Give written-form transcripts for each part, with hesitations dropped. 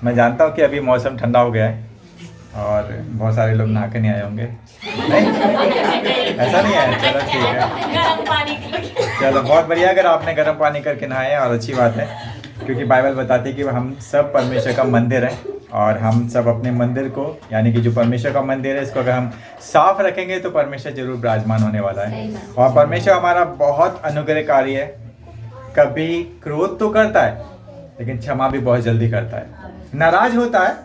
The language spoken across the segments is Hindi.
मैं जानता हूँ कि अभी मौसम ठंडा हो गया है और बहुत सारे लोग नहा के नहीं आए होंगे। नहीं, ऐसा नहीं है। चलो ठीक है, गर्म पानी करके। चलो बहुत बढ़िया अगर आपने गर्म पानी करके नहाए और अच्छी बात है, क्योंकि बाइबल बताती है कि हम सब परमेश्वर का मंदिर है और हम सब अपने मंदिर को, यानी कि जो परमेश्वर का मंदिर है, इसको अगर हम साफ रखेंगे तो परमेश्वर जरूर विराजमान होने वाला है। और परमेश्वर हमारा बहुत अनुग्रहकारी है। कभी क्रोध तो करता है लेकिन क्षमा भी बहुत जल्दी करता है, नाराज होता है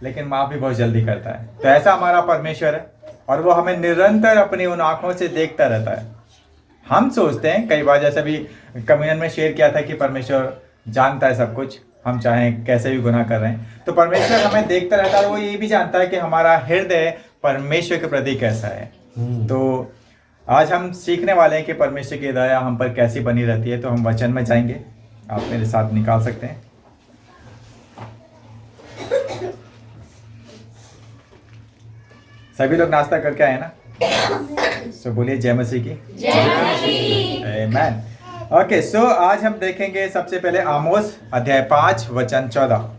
लेकिन माफ भी बहुत जल्दी करता है। तो ऐसा हमारा परमेश्वर है और वो हमें निरंतर अपनी उन आंखों से देखता रहता है। हम सोचते हैं कई बार, जैसे भी कम्युनियन में शेयर किया था कि परमेश्वर जानता है सब कुछ, हम चाहें कैसे भी गुनाह कर रहे हैं तो परमेश्वर हमें देखता रहता है और वो ये भी जानता है कि हमारा हृदय परमेश्वर के प्रति कैसा है। तो आज हम सीखने वाले हैं कि परमेश्वर की दया हम पर कैसी बनी रहती है। तो हम वचन में जाएंगे, आप मेरे साथ निकाल सकते हैं। सभी लोग नाश्ता करके आए ना? तो बोलिए जय मसीह की। आमीन। ओके, सो आज हम देखेंगे सबसे पहले आमोस अध्याय 5 वचन 14।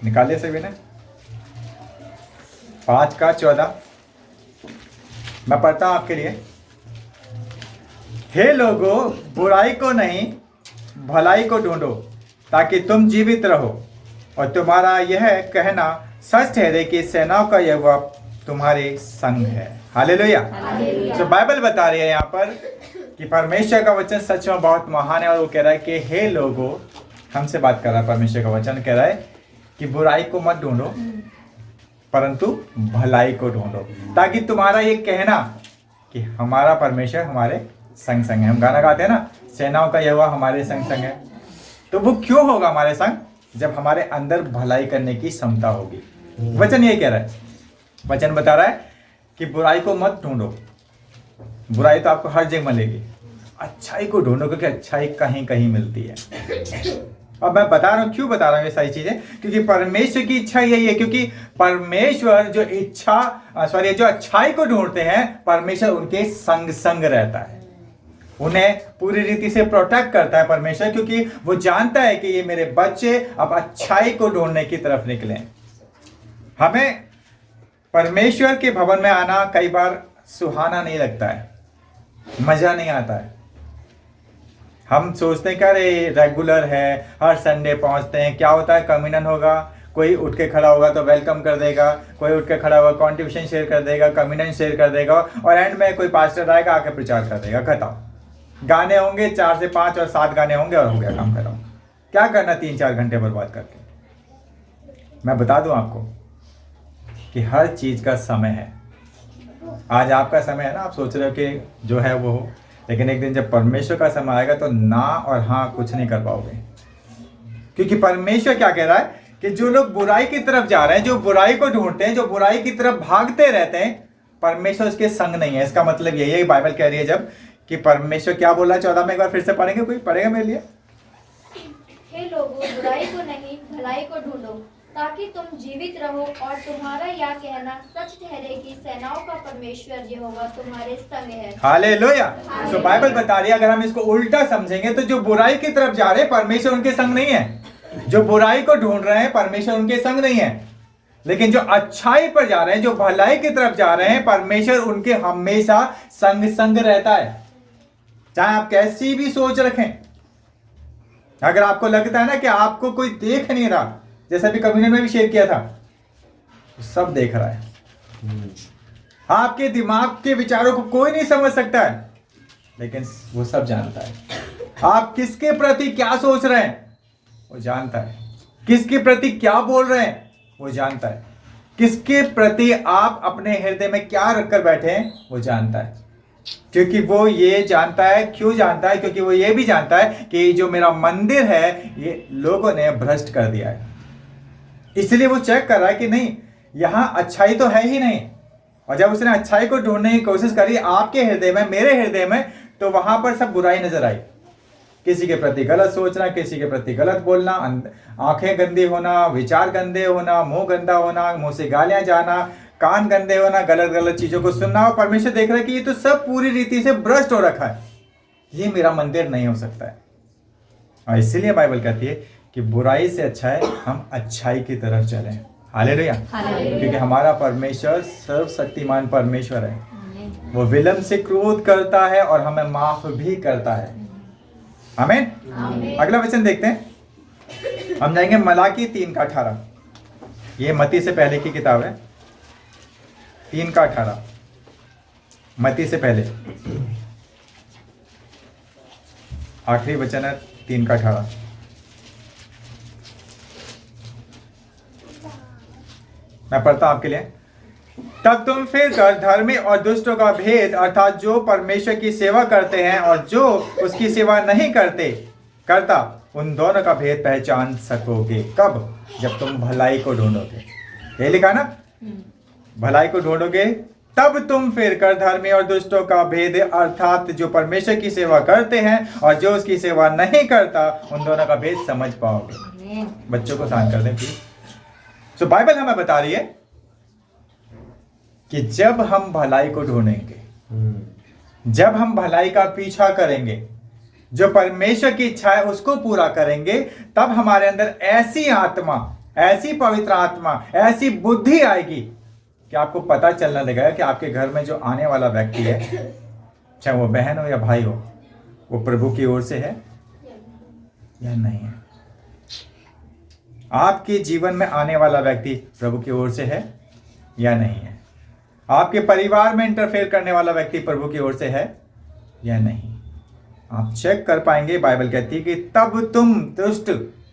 निकालिए सभी ने। 5 का 14 मैं पढ़ता हूं आपके लिए। हे लोगों, बुराई को नहीं भलाई को ढूंढो ताकि तुम जीवित रहो और तुम्हारा यह कहना सच ठहरे कि सेनाओं का यहोवा तुम्हारे संग है। हालेलुया। तो बाइबल बता रही है यहाँ पर कि परमेश्वर का वचन सच में बहुत महान है और वो कह रहा है कि हे लोगों, हमसे बात कर रहा है परमेश्वर का वचन, कह रहा है कि बुराई को मत ढूंढो परंतु भलाई को ढूंढो ताकि तुम्हारा ये कहना कि हमारा परमेश्वर हमारे संग संग है। हम गाना गाते हैं ना, सेनाओं का यहोवा हमारे संग संग है। तो वो क्यों होगा हमारे संग? जब हमारे अंदर भलाई करने की क्षमता होगी। वचन ये कह रहा है, वचन बता रहा है कि बुराई को मत ढूंढो। बुराई तो आपको हर जगह मिलेगी, अच्छाई को ढूंढो क्योंकि अच्छाई कहीं कहीं मिलती है। अब मैं बता रहा हूँ, क्यों बता रहा हूँ ये सारी चीजें, क्योंकि परमेश्वर की इच्छा यही है। क्योंकि परमेश्वर जो जो अच्छाई को ढूंढते हैं, परमेश्वर उनके संग संग रहता है, उन्हें पूरी रीति से प्रोटेक्ट करता है परमेश्वर, क्योंकि वो जानता है कि ये मेरे बच्चे अब अच्छाई को ढूंढने की तरफ निकले। हमें परमेश्वर के भवन में आना कई बार सुहाना नहीं लगता है, मजा नहीं आता है। हम सोचते हैं कि अरे रेगुलर है, हर संडे पहुंचते हैं। क्या होता है, कम्युनियन होगा, कोई उठ के खड़ा होगा तो वेलकम कर देगा, कोई उठ के खड़ा होगा कॉन्ट्रीब्यूशन शेयर कर देगा, कम्युनियन शेयर कर देगा और एंड में कोई पास्टर आएगा आके प्रचार कर देगा, खत्म। गाने होंगे 4 से 5 और 7 गाने होंगे और हो गया काम खत्म। क्या करना 3-4 घंटे बर्बाद करके? मैं बता दूं आपको कि हर चीज का समय है। आज आपका समय है ना, आप सोच रहे हो कि जो है वो हो, लेकिन एक दिन जब परमेश्वर का समय आएगा तो ना और हाँ कुछ नहीं कर पाओगे। क्योंकि परमेश्वर क्या कह रहा है कि जो लोग बुराई की तरफ जा रहे हैं, जो बुराई को ढूंढते हैं, जो बुराई की तरफ भागते रहते हैं, परमेश्वर उसके संग नहीं है। इसका मतलब यही बाइबल कह रही है जब कि परमेश्वर क्या बोला 14 में, एक बार फिर से पढ़ेंगे, कोई पढ़ेगा मेरे लिए? हे लोगों, बुराई को नहीं भलाई को ढूंढो ताकि तुम जीवित रहो और तुम्हारा यह कहना सच ठहरे कि सेनाओं का परमेश्वर यहोवा तुम्हारे संग है। हालेलुया। तो बाइबल बता रही है, अगर हम इसको उल्टा समझेंगे तो जो बुराई की तरफ जा रहे हैं, परमेश्वर उनके संग नहीं है। जो बुराई को ढूंढ रहे हैं, परमेश्वर उनके संग नहीं है। लेकिन जो अच्छाई पर जा रहे हैं, जो भलाई की तरफ जा रहे हैं, परमेश्वर उनके हमेशा संग संग रहता है, चाहे आप कैसी भी सोच रखें। अगर आपको लगता है ना कि आपको कोई देख नहीं रहा, जैसा भी कम्युनियन में भी शेयर किया था, सब देख रहा है। आपके दिमाग के विचारों को कोई नहीं समझ सकता है, लेकिन वो सब जानता है। आप किसके प्रति क्या सोच रहे हैं, वो जानता है। किसके प्रति क्या बोल रहे हैं, वो जानता है। किसके प्रति आप अपने हृदय में क्या रखकर बैठे हैं, वो जानता है। क्योंकि वो ये जानता है, क्यों जानता है? क्योंकि वो ये भी जानता है कि जो मेरा मंदिर है, ये लोगों ने भ्रष्ट कर दिया है। इसलिए वो चेक कर रहा है कि नहीं, यहां अच्छाई तो है ही नहीं, और जब उसने अच्छाई को ढूंढने की कोशिश करी आपके हृदय में, मेरे हृदय में, तो वहां पर सब बुराई नजर आई। किसी के प्रति गलत सोचना, किसी के प्रति गलत बोलना, आंखें गंदी होना, विचार गंदे होना, मुंह गंदा होना, मुंह से गालियां जाना, कान गंदे होना, गलत गलत चीजों को सुनना। और परमेश्वर देख रहा है कि ये तो सब पूरी रीति से भ्रष्ट हो रखा है, ये मेरा मंदिर नहीं हो सकता है। और इसीलिए बाइबल कहती है कि बुराई से अच्छा है हम अच्छाई की तरफ चलें। हालेलुया। क्योंकि हमारा परमेश्वर सर्वशक्तिमान परमेश्वर है, वो विलंब से क्रोध करता है और हमें माफ भी करता है। आमीन। अगला वचन देखते हैं, हम जाएंगे मलाकी 3:18। ये मत्ती से पहले की किताब है, 3:18, मत्ती से पहले आखिरी वचन है 3:18। मैं पढ़ता हूं आपके लिए। तब तुम फिर कर धर्मी और दुष्टों का भेद, अर्थात जो परमेश्वर की सेवा करते हैं और जो उसकी सेवा नहीं करता, उन दोनों का भेद पहचान सकोगे। कब? जब तुम भलाई को ढूंढोगे। ये लिखा ना, भलाई को ढूंढोगे तब तुम फिर कर धर्मी और दुष्टों का भेद, अर्थात जो परमेश्वर की सेवा करते हैं और जो उसकी सेवा नहीं करता, उन दोनों का भेद समझ पाओगे। बच्चों को शांत कर दें प्लीज। सो बाइबल हमें बता रही है कि जब हम भलाई को ढूंढेंगे, जब हम भलाई का पीछा करेंगे, जो परमेश्वर की इच्छा है उसको पूरा करेंगे, तब हमारे अंदर ऐसी आत्मा, ऐसी पवित्र आत्मा, ऐसी बुद्धि आएगी कि आपको पता चलना लगेगा कि आपके घर में जो आने वाला व्यक्ति है, चाहे वो बहन हो या भाई हो, वो प्रभु की ओर से है या नहीं है। आपके जीवन में आने वाला व्यक्ति प्रभु की ओर से है या नहीं है। आपके परिवार में इंटरफेयर करने वाला व्यक्ति प्रभु की ओर से है या नहीं। आप चेक कर पाएंगे, बाइबल कहती है कि तब तुम दुष्ट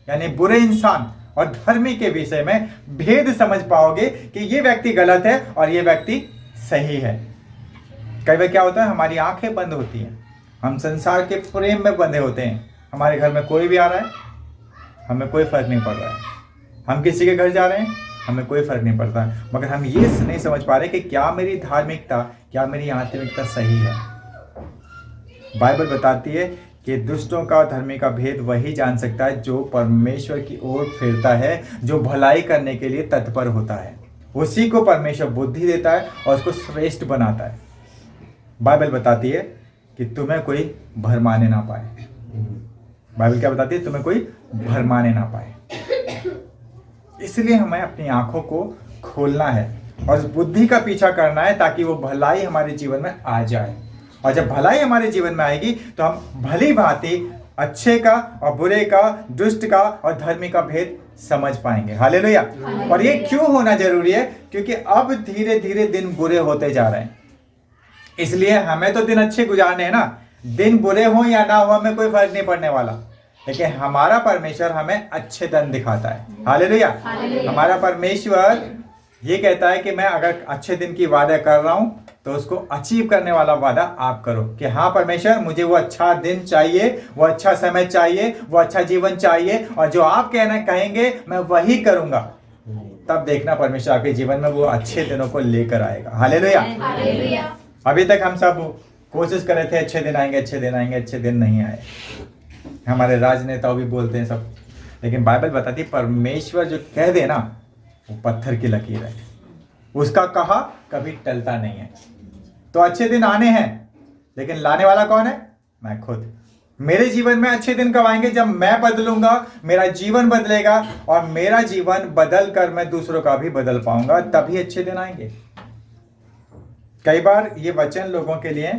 यानी बुरे इंसान और धर्मी के विषय में भेद समझ पाओगे कि ये व्यक्ति गलत है और ये व्यक्ति सही है। कई बार क्या होता है, हमारी आंखें बंद होती हैं, हम संसार के फ्रेम में बंधे होते हैं। हमारे घर में कोई भी आ रहा है, हमें कोई फर्क नहीं पड़ रहा है। हम किसी के घर जा रहे हैं, हमें कोई फर्क नहीं पड़ता। मगर हम ये नहीं समझ पा रहे कि क्या मेरी धार्मिकता, क्या मेरी आत्मिकता सही है। बाइबल बताती है कि दुष्टों का और धर्मी का भेद वही जान सकता है जो परमेश्वर की ओर फिरता है, जो भलाई करने के लिए तत्पर होता है। उसी को परमेश्वर बुद्धि देता है और उसको श्रेष्ठ बनाता है। बाइबल बताती है कि तुम्हें कोई भरमाने ना पाए। बाइबल क्या बताती है? तुम्हें कोई भरमाने ना पाए। इसलिए हमें अपनी आंखों को खोलना है और उस बुद्धि का पीछा करना है ताकि वो भलाई हमारे जीवन में आ जाए। और जब भलाई हमारे जीवन में आएगी तो हम भली भांति अच्छे का और बुरे का, दुष्ट का और धर्मी का भेद समझ पाएंगे। हालेलुया। और ये क्यों होना जरूरी है? क्योंकि अब धीरे धीरे दिन बुरे होते जा रहे हैं, इसलिए हमें तो दिन अच्छे गुजारने हैं ना। दिन बुरे हो या ना हो हमें कोई फर्क नहीं पड़ने वाला, लेकिन हमारा परमेश्वर हमें अच्छे दिन दिखाता है। हालेलुया। हमारा परमेश्वर ये कहता है कि मैं अगर अच्छे दिन की वादा कर रहा हूं तो उसको अचीव करने वाला वादा आप करो कि हाँ परमेश्वर, मुझे वो अच्छा दिन चाहिए, वो अच्छा समय चाहिए, वो अच्छा जीवन चाहिए, और जो आप कहेंगे मैं वही करूंगा। तब देखना परमेश्वर आपके जीवन में वो अच्छे दिनों को लेकर आएगा। हालेलुया। अभी तक हम सब कोशिश कर रहे थे अच्छे दिन आएंगे, अच्छे दिन आएंगे, अच्छे दिन नहीं आए। हमारे राजनेता भी बोलते हैं सब, लेकिन बाइबल बताती है परमेश्वर जो कह दे ना वो पत्थर की लकीर है, उसका कहा कभी टलता नहीं है। तो अच्छे दिन आने हैं, लेकिन लाने वाला कौन है? मैं खुद। मेरे जीवन में अच्छे दिन कब आएंगे? जब मैं बदलूंगा, मेरा जीवन बदलेगा, और मेरा जीवन बदल कर मैं दूसरों का भी बदल पाऊंगा, तभी अच्छे दिन आएंगे। कई बार ये वचन लोगों के लिए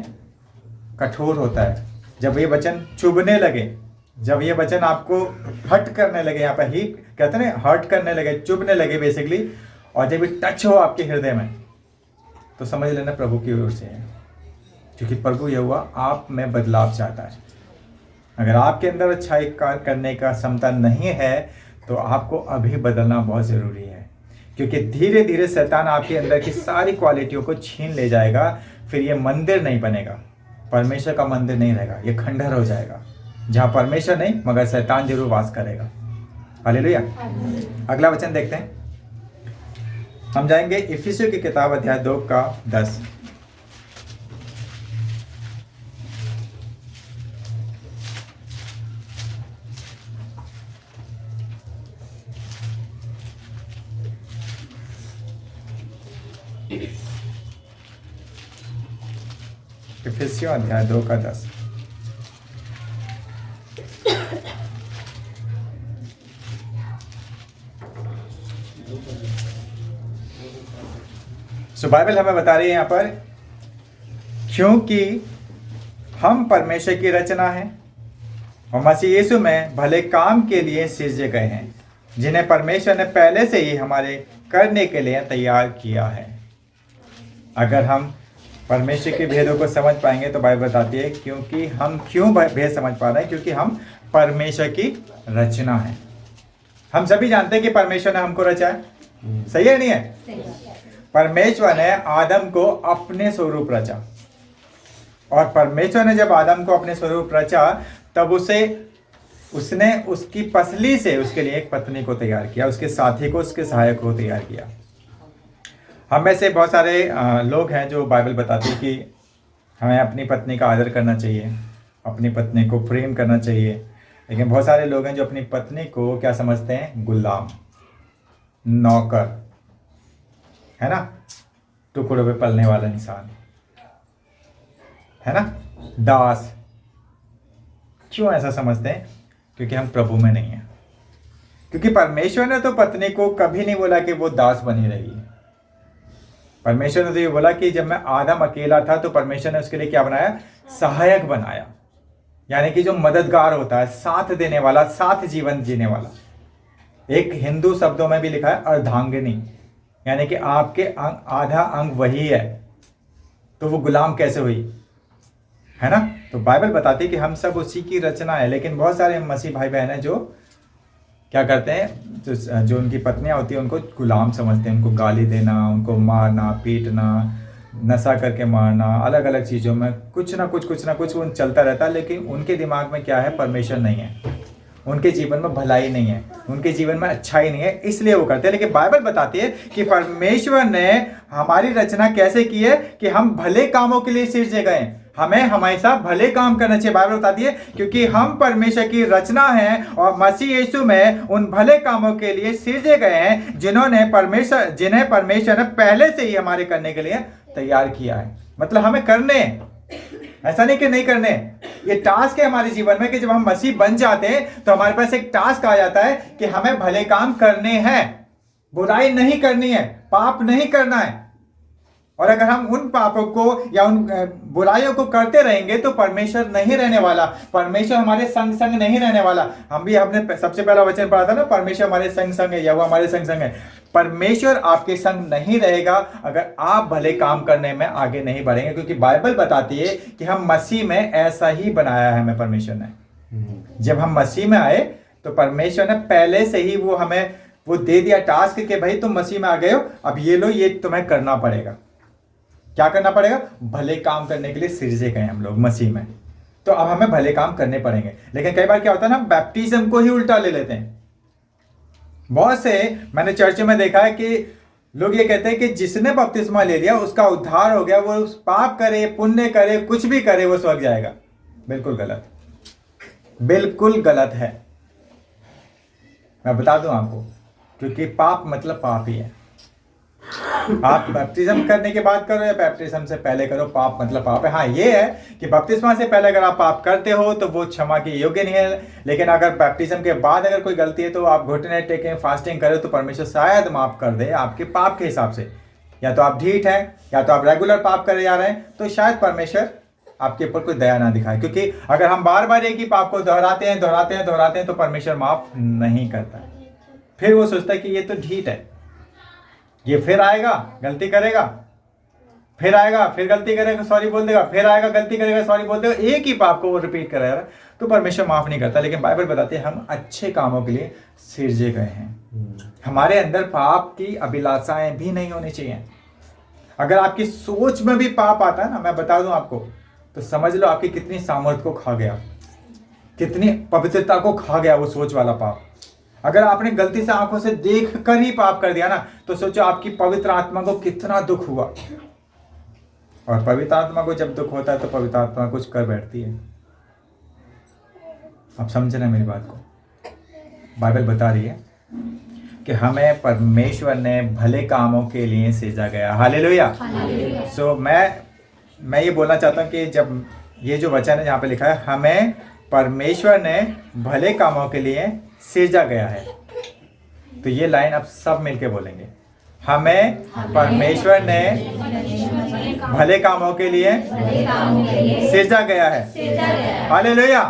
कठोर होता है। जब ये वचन चुभने लगे, जब ये वचन आपको हर्ट करने लगे, यहाँ पर ही कहते हैं ना, हर्ट करने लगे, चुभने लगे बेसिकली, और जब ये टच हो आपके हृदय में, तो समझ लेना प्रभु की ओर से है। क्योंकि प्रभु यहोवा आप में बदलाव चाहता है। अगर आपके अंदर अच्छाई करने का क्षमता नहीं है तो आपको अभी बदलना बहुत ज़रूरी है, क्योंकि धीरे धीरे शैतान आपके अंदर की सारी क्वालिटियों को छीन ले जाएगा। फिर ये मंदिर नहीं बनेगा, परमेश्वर का मंदिर नहीं रहेगा, ये खंडहर हो जाएगा जहाँ परमेश्वर नहीं मगर शैतान जरूर वास करेगा। हालेलुया। अगला वचन देखते हैं, हम जाएंगे इफिसियों की किताब अध्याय 2 का 10। इफिसियों अध्याय 2 का 10। सो बाइबल हमें बता रही है यहाँ पर, क्योंकि हम परमेश्वर की रचना है और मसीह यीशु में भले काम के लिए सृजे गए हैं, जिन्हें परमेश्वर ने पहले से ही हमारे करने के लिए तैयार किया है। अगर हम परमेश्वर के भेदों को समझ पाएंगे तो बाइबल बताती है क्योंकि हम क्यों भेद समझ पा रहे हैं, क्योंकि हम परमेश्वर की रचना है। हम सभी जानते हैं कि परमेश्वर ने हमको रचा है, सही है नहीं है? परमेश्वर ने आदम को अपने स्वरूप रचा और परमेश्वर ने जब आदम को अपने स्वरूप रचा तब उसने उसकी पसली से उसके लिए एक पत्नी को तैयार किया, उसके साथी को, उसके सहायक को तैयार किया। हम में से बहुत सारे लोग हैं जो बाइबल बताते हैं कि हमें अपनी पत्नी का आदर करना चाहिए, अपनी पत्नी को प्रेम करना चाहिए, लेकिन बहुत सारे लोग हैं जो अपनी पत्नी को क्या समझते हैं? गुलाम, नौकर, है ना, टुकड़ों पे पलने वाला इंसान, है ना, दास। क्यों ऐसा समझते हैं? क्योंकि हम प्रभु में नहीं हैं। क्योंकि परमेश्वर ने तो पत्नी को कभी नहीं बोला कि वो दास बनी रही। परमेश्वर ने तो ये बोला कि जब मैं आदम अकेला था तो परमेश्वर ने उसके लिए क्या बनाया? सहायक बनाया, यानी कि जो मददगार होता है, साथ देने वाला, साथ जीवन जीने वाला। एक हिंदू शब्दों में भी लिखा है अर्धांगिनी, यानी कि आपके आधा अंग वही है, तो वो गुलाम कैसे हुई, है ना? तो बाइबल बताती है कि हम सब उसी की रचना है। लेकिन बहुत सारे मसीह भाई बहन हैं जो क्या करते हैं, जो उनकी पत्नियां होती हैं उनको गुलाम समझते हैं, उनको गाली देना, उनको मारना, पीटना, नशा करके मारना, अलग अलग चीज़ों में कुछ ना कुछ उन चलता रहता है। लेकिन उनके दिमाग में क्या है? परमेश्वर नहीं है, उनके जीवन में भलाई नहीं है, उनके जीवन में अच्छाई नहीं है, इसलिए वो करते हैं। लेकिन बाइबल बताती है कि परमेश्वर ने हमारी रचना कैसे की है कि हम भले कामों के लिए सृजे गए। हमें हमेशा भले काम करना चाहिए। बाइबल बताती है क्योंकि हम परमेश्वर की रचना हैं और मसीह यीशु में उन भले कामों के लिए सृजे गए हैं जिन्हें परमेश्वर ने पहले से ही हमारे करने के लिए तैयार किया है। मतलब हमें करने, ऐसा नहीं कि नहीं करने। ये टास्क है हमारे जीवन में कि जब हम मसीह बन जाते हैं तो हमारे पास एक टास्क आ जाता है कि हमें भले काम करने हैं, बुराई नहीं करनी है, पाप नहीं करना है। और अगर हम उन पापों को या उन बुराइयों को करते रहेंगे तो परमेश्वर नहीं रहने वाला, परमेश्वर हमारे संग संग नहीं रहने वाला। हमने सबसे पहला वचन पढ़ा था ना, परमेश्वर हमारे संग संग है या वो हमारे संग संग है। परमेश्वर आपके संग नहीं रहेगा अगर आप भले काम करने में आगे नहीं बढ़ेंगे, क्योंकि बाइबल बताती है कि हम मसीह में ऐसा ही बनाया है हमें परमेश्वर ने। जब हम मसीह में आए तो परमेश्वर ने पहले से ही हमें वो दे दिया टास्क कि भाई तुम मसीह में आ गए हो, अब ये लो, ये तुम्हें करना पड़ेगा। क्या करना पड़ेगा? भले काम करने के लिए सृजे गए हम लोग मसीह में, तो अब हमें भले काम करने पड़ेंगे। लेकिन कई बार क्या होता है ना, बैप्टिज्म को ही उल्टा ले लेते हैं। बहुत से मैंने चर्च में देखा है कि लोग ये कहते हैं कि जिसने बपतिस्मा ले लिया उसका उद्धार हो गया, वो पाप करे, पुण्य करे, कुछ भी करे, वो स्वर्ग जाएगा। बिल्कुल गलत, बिल्कुल गलत है। मैं बता दूं आपको, क्योंकि पाप मतलब पाप ही है। आप बैप्टिज्म करने के बाद करो या बैप्टिज्म से पहले करो, पाप मतलब पाप है। हाँ, ये है कि बपतिस्मा से पहले अगर आप पाप करते हो तो वो क्षमा के योग्य नहीं है। लेकिन अगर बैप्टिज्म के बाद अगर कोई गलती है तो आप घुटने टेकें, फास्टिंग करें तो परमेश्वर शायद माफ कर दे आपके पाप के हिसाब से। या तो आप ढीठ हैं या तो आप रेगुलर पाप करे जा रहे हैं, तो शायद परमेश्वर आपके ऊपर कोई दया ना दिखाए। क्योंकि अगर हम बार बार एक ही पाप को दोहराते हैं तो परमेश्वर माफ नहीं करता। फिर वो सोचता है कि ये तो ढीठ है, ये फिर आएगा गलती करेगा, फिर आएगा फिर गलती करेगा, सॉरी बोल देगा, फिर आएगा गलती करेगा, सॉरी बोल देगा। एक ही पाप को वो रिपीट कर रहा है, तो परमेश्वर माफ नहीं करता। लेकिन बाइबल बताती है हम अच्छे कामों के लिए सृजे गए हैं। हमारे अंदर पाप की अभिलाषाएं भी नहीं होनी चाहिए। अगर आपकी सोच में भी पाप आता है ना, मैं बता दूं आपको, तो समझ लो आपकी कितनी सामर्थ्य को खा गया, कितनी पवित्रता को खा गया वो सोच वाला पाप। अगर आपने गलती से आंखों से देख कर ही पाप कर दिया ना, तो सोचो आपकी पवित्र आत्मा को कितना दुख हुआ। और पवित्र आत्मा को जब दुख होता है तो पवित्र आत्मा कुछ कर बैठती है। आप समझ रहे हैं मेरी बात को? बाइबल बता रही है कि हमें परमेश्वर ने भले कामों के लिए सृजा गया। हालेलुया। सो मैं ये बोलना चाहता हूँ कि जब ये जो वचन है जहाँ पे लिखा है हमें परमेश्वर ने भले कामों के लिए सृजा गया है, तो ये लाइन आप सब मिलके बोलेंगे, हमें परमेश्वर ने भले कामों के लिए सृजा गया है। हालेलुया।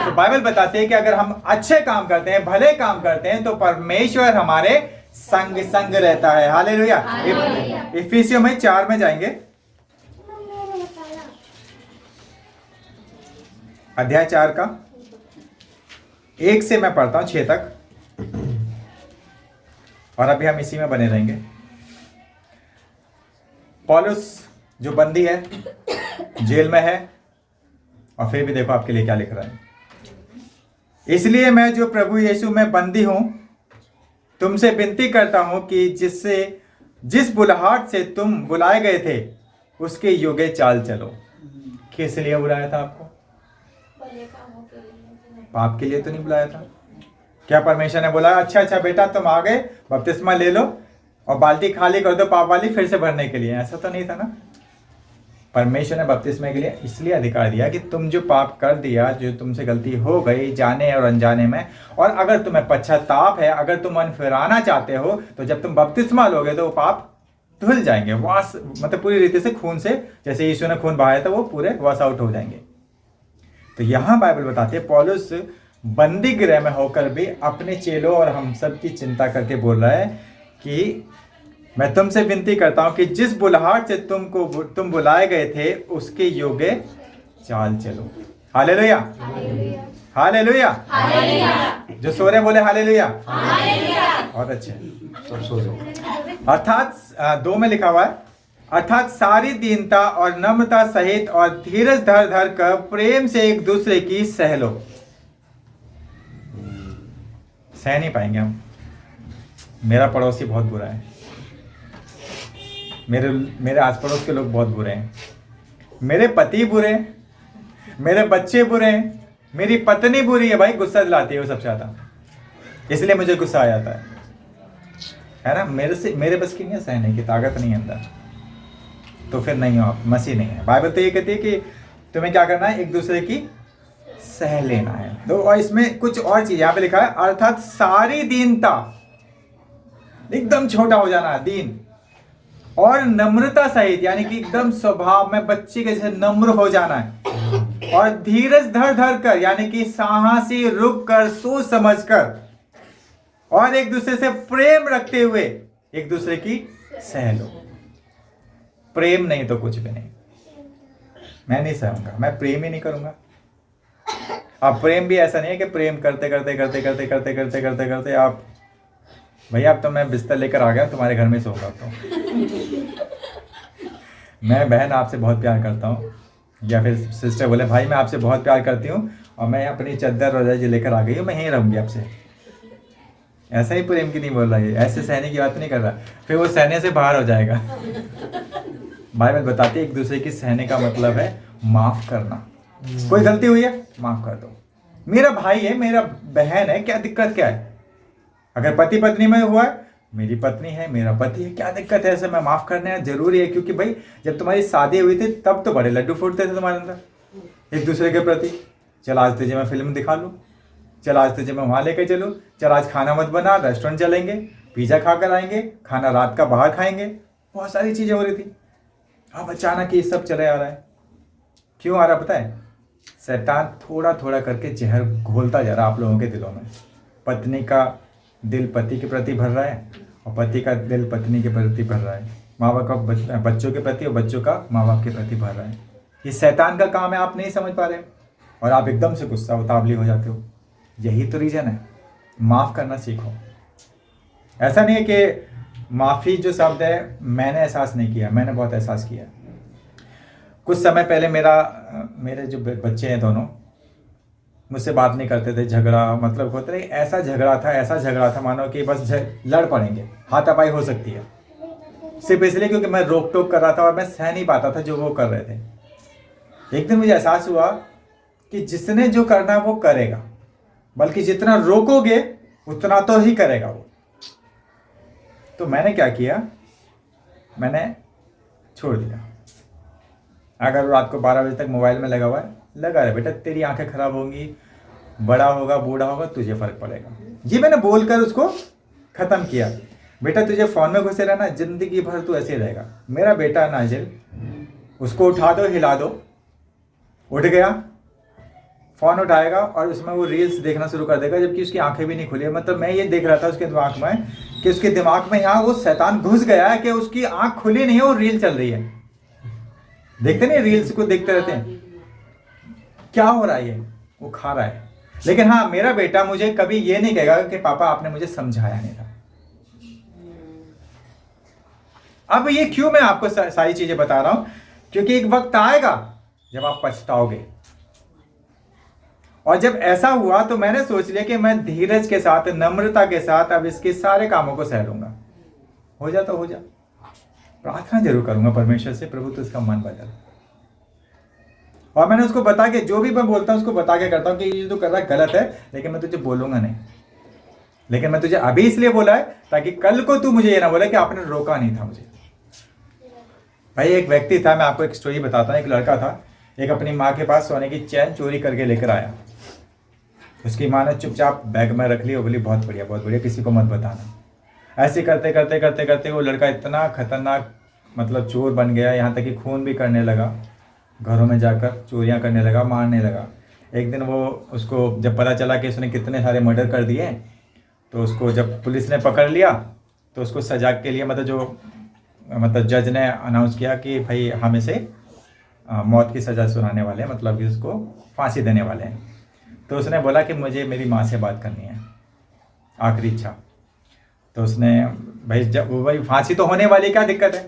तो बाइबल बताती है कि अगर हम अच्छे काम करते हैं, भले काम करते हैं, तो परमेश्वर हमारे संग संग रहता है। हालेलुया। इफिसियों में 4 में जाएंगे, अध्याय 4 का 1 से मैं पढ़ता हूं 6 तक, और अभी हम इसी में बने रहेंगे। पौलुस जो बंदी है, जेल में है, और फिर भी देखो आपके लिए क्या लिख रहा है। इसलिए मैं जो प्रभु यीशु में बंदी हूं, तुमसे विनती करता हूं कि जिस बुलाहट से तुम बुलाए गए थे उसके योग्य चाल चलो। किस लिए बुलाया था आपको? पाप के लिए तो नहीं बुलाया था। क्या परमेश्वर ने बोला अच्छा बेटा तुम आ गए, बपतिस्मा ले लो और बाल्टी खाली कर दो पाप वाली फिर से भरने के लिए? ऐसा तो नहीं था ना। परमेश्वर ने बपतिस्मा के लिए इसलिए अधिकार दिया कि तुम जो पाप कर दिया, जो तुमसे गलती हो गई जाने और अनजाने में, और अगर तुम्हें पश्चाताप है, अगर तुम मन फिराना चाहते हो, तो जब तुम बपतिस्मा लोगे तो वो पाप धुल जाएंगे, वॉश, मतलब पूरी रीति से खून से, जैसे यीशु ने खून बहाया था, वो पूरे वॉश आउट हो जाएंगे। तो यहाँ बाइबल बताती है पौलुस बंदी गृह में होकर भी अपने चेलों और हम सब की चिंता करके बोल रहा है कि मैं तुमसे विनती करता हूं कि जिस बुलाहट से तुम बुलाए गए थे उसके योग्य चाल चलो। हालेलुया। हालेलुया। जो सो रहे बोले हालेलुया। और अच्छे सब सो रहे। अर्थात 2 में लिखा हुआ है, अर्थात सारी दीनता और नम्रता सहित और धीरज धर कर प्रेम से एक दूसरे की सह लो। सह नहीं हम। मेरा पड़ोसी बहुत बुरा है, मेरे आस पड़ोस के लोग बहुत बुरे हैं, मेरे पति बुरे हैं, मेरे बच्चे बुरे हैं, मेरी पत्नी बुरी है। भाई गुस्सा दिलाती है वो सबसे ज्यादा, इसलिए मुझे गुस्सा आ जाता है ना। मेरे बस की नहीं है, सहने की ताकत नहीं है अंदर, तो फिर नहीं हो आप, मसीह नहीं है। बाइबल तो ये कहती है कि तुम्हें क्या करना है, एक दूसरे की सह लेना है। तो और इसमें कुछ और चीज यहाँ पे लिखा है, अर्थात सारी दीनता, एकदम छोटा हो जाना है दीन, और नम्रता सहित, यानी कि एकदम स्वभाव में बच्चे के जैसे नम्र हो जाना है, और धीरज धर कर, यानी कि साहसी रुक कर सोच समझ कर, और एक दूसरे से प्रेम रखते हुए एक दूसरे की सह लो। प्रेम नहीं तो कुछ भी नहीं। मैं नहीं सहूंगा, मैं प्रेम ही नहीं करूंगा। अब प्रेम भी ऐसा नहीं है कि प्रेम करते करते आप भैया अब तो मैं बिस्तर लेकर आ गया, तुम्हारे घर में सोऊंगा। तो मैं बहन आपसे बहुत प्यार करता हूँ, या फिर सिस्टर बोले भाई मैं आपसे बहुत प्यार करती हूँ और मैं अपनी चादर रजाई लेकर आ गई हूँ, मैं यहीं रहूंगी आपसे। ऐसा ही प्रेम की नहीं बोल रहा है, ऐसे सहने की बात नहीं कर रहा, फिर वो सहने से बाहर हो जाएगा। बाइबल बताती है एक दूसरे की सहने का मतलब है माफ करना। कोई गलती हुई है माफ कर दो, मेरा भाई है, मेरा बहन है, क्या दिक्कत क्या है? अगर पति पत्नी में हुआ है, मेरी पत्नी है, मेरा पति है, क्या दिक्कत है? ऐसे में माफ करना जरूरी है, क्योंकि भाई जब तुम्हारी शादी हुई थी तब तो बड़े लड्डू फूटते थे तुम्हारे अंदर एक दूसरे के प्रति। चल आज तुझे मैं फिल्म दिखा लूँ, चल आज तुझे मैं वहाँ लेकर चलूँ, चल आज खाना मत बना, रेस्टोरेंट चलेंगे, पिज्जा खा कर आएंगे, खाना रात का बाहर खाएंगे, बहुत सारी चीज़ें हो रही थी। अब अचानक ये सब चले आ रहा है। क्यों आ रहा पता है? शैतान थोड़ा थोड़ा करके जहर घोलता जा रहा है आप लोगों के दिलों में। पत्नी का दिल पति के प्रति भर रहा है, और पति का दिल पत्नी के प्रति भर रहा है, माँ बाप का बच्चों के प्रति, और बच्चों का माँ बाप के प्रति भर रहा है। ये शैतान का काम है, आप नहीं समझ पा रहे और आप एकदम से गुस्सा उतावली हो जाते हो। यही तो रीज़न है। माफ़ करना सीखो। ऐसा नहीं है कि माफ़ी जो शब्द है मैंने एहसास नहीं किया, मैंने बहुत एहसास किया। कुछ समय पहले मेरे जो बच्चे हैं दोनों, मुझसे बात नहीं करते थे, झगड़ा मतलब होता नहीं, ऐसा झगड़ा था मानो कि बस लड़ पड़ेंगे, हाथापाई हो सकती है, सिर्फ इसलिए क्योंकि मैं रोक टोक कर रहा था और मैं सह नहीं पाता था जो वो कर रहे थे। एक दिन मुझे एहसास हुआ कि जिसने जो करना है वो करेगा, बल्कि जितना रोकोगे उतना तो ही करेगा वो। तो मैंने क्या किया, मैंने छोड़ दिया। अगर वो रात को 12 बजे तक मोबाइल में लगा हुआ है, लगा रहे बेटा, तेरी आंखें खराब होंगी, बड़ा होगा बूढ़ा होगा तुझे फर्क पड़ेगा। ये मैंने बोलकर उसको खत्म किया। बेटा तुझे फोन में घुसे रहना, जिंदगी भर तू ऐसे रहेगा। मेरा बेटा नाजिल, उसको उठा दो, हिला दो, उठ गया, फोन उठाएगा और उसमें वो रील्स देखना शुरू कर देगा, जबकि उसकी आंखें भी नहीं खुली है। मतलब मैं ये देख रहा था उसके दिमाग में कि उसके दिमाग में यहाँ वो शैतान घुस गया है कि उसकी आंख खुली नहीं है, वो रील चल रही है। देखते नहीं, रील्स को देखते रहते हैं, क्या हो रहा है, ये वो खा रहा है। लेकिन हाँ, मेरा बेटा मुझे कभी ये नहीं कहेगा कि पापा आपने मुझे समझाया नहीं था। अब ये क्यों मैं आपको सारी चीजें बता रहा हूं, क्योंकि एक वक्त आएगा जब आप पछताओगे। और जब ऐसा हुआ तो मैंने सोच लिया कि मैं धीरज के साथ, नम्रता के साथ अब इसके सारे कामों को सह लूंगा। हो जा तो हो जा, प्रार्थना जरूर करूंगा परमेश्वर से, प्रभु तो इसका मन बदल। और मैंने उसको बता के, जो भी मैं बोलता हूं उसको बता के करता हूं कि ये जो तू कर रहा है गलत है, लेकिन मैं तुझे बोलूंगा नहीं। लेकिन मैं तुझे अभी इसलिए बोला है ताकि कल को तू मुझे ये ना बोले कि आपने रोका नहीं था मुझे। भाई एक व्यक्ति था, मैं आपको एक स्टोरी बताता हूँ। एक लड़का था, एक अपनी माँ के पास सोने की चैन चोरी करके लेकर आया। उसकी माँ ने चुपचाप बैग में रख ली और बोली बहुत बढ़िया, किसी को मत बताना। ऐसे करते करते करते करते वो लड़का इतना खतरनाक मतलब चोर बन गया, यहाँ तक कि खून भी करने लगा, घरों में जाकर चोरियाँ करने लगा, मारने लगा। एक दिन वो उसको जब पता चला कि उसने कितने सारे मर्डर कर दिए, तो उसको जब पुलिस ने पकड़ लिया तो उसको सजा के लिए मतलब जज ने अनाउंस किया कि भाई हम इसे मौत की सज़ा सुनाने वाले हैं, मतलब कि उसको फांसी देने वाले हैं। तो उसने बोला कि मुझे मेरी माँ से बात करनी है, आखिरी इच्छा। तो उसने भाई जब भाई फांसी तो होने वाली, क्या दिक्कत है।